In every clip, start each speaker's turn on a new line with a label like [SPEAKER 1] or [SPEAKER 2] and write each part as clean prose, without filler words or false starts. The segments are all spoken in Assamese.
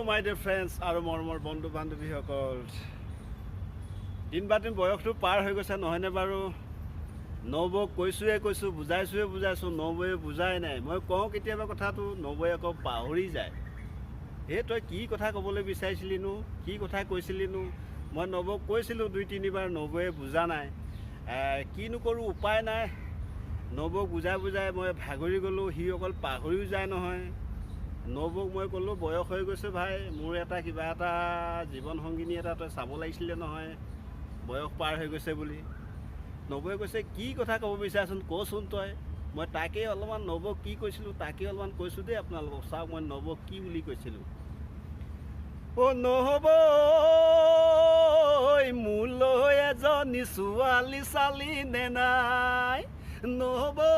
[SPEAKER 1] মাই ডিয়াৰ ফ্ৰেণ্ডছ আৰু মৰমৰ বন্ধু বান্ধৱীসকল, দিন বা দিন বয়সটো পাৰ হৈ গৈছে নহয়নে বাৰু? নবৌক কৈছোঁ বুজাইছোঁ, নবৌয়ে বুজাই নাই। মই কওঁ কেতিয়াবা কথাটো, নবৌয়ে আকৌ পাহৰি যায়। তই কি কথা ক'বলৈ বিচাৰিছিলিনো, কি কথা কৈছিলিনো? মই নবৌক কৈছিলোঁ 2-3বাৰ, নবৌয়ে বুজা নাই। কিনো কৰোঁ, উপায় নাই। নবৌক বুজাই মই ভাগৰি গ'লোঁ। সি অকল পাহৰিও যায় নহয়। নবৌক মই ক'লোঁ, বয়স হৈ গৈছে ভাই, মোৰ কিবা এটা জীৱন সংগিনী এটা তই চাব লাগিছিলে নহয়, বয়স পাৰ হৈ গৈছে বুলি। নবৌয়ে কৈছে, কি কথা ক'ব বিচাৰচোন, কচোন তই। মই তাকেই অলপমান নবৌক কি কৈছিলোঁ তাকেই অলপমান কৈছোঁ দেই আপোনালোকক। চাওক মই নবৌক কি বুলি কৈছিলোঁ। নবৌ, মোলৈ এজনী ছোৱালী চালি নে নাই? নবৌ,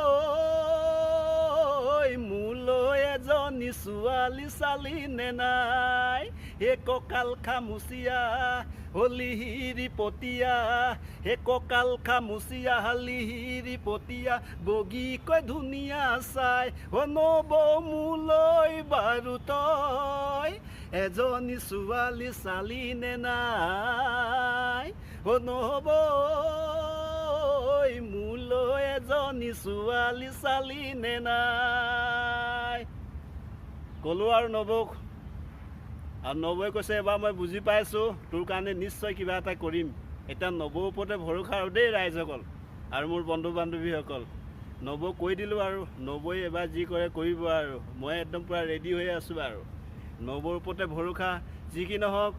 [SPEAKER 1] মোলৈ এজনী ছোৱালী চালি নে নাই? কঁকাল খামুচিয়া হলিহিৰি পতীয়া, কঁকাল খামুচিয়া হলিহিৰি পতীয়া, বগীকৈ ধুনীয়া চাই। নবৌ, মোলৈ বাৰু তই এজনী ছোৱালী চালি নে নাই? নবৌ, মোলৈ এজনী ছোৱালী চালি নে নাই? ক'লোঁ আৰু নবৌক। আৰু নবৌয়ে কৈছে, এবাৰ মই বুজি পাইছোঁ, তোৰ কাৰণে নিশ্চয় কিবা এটা কৰিম। এতিয়া নবৌৰ ওপৰতে ভৰসা আৰু দেই ৰাইজসকল আৰু মোৰ বন্ধু বান্ধৱীসকল। নবৌক কৈ দিলোঁ আৰু নবৌয়ে এবাৰ যি কৰে কৰিব আৰু। মই একদম পূৰা ৰেডি হৈ আছোঁ আৰু। নবৌৰ ওপৰতে ভৰসা, যি কি নহওক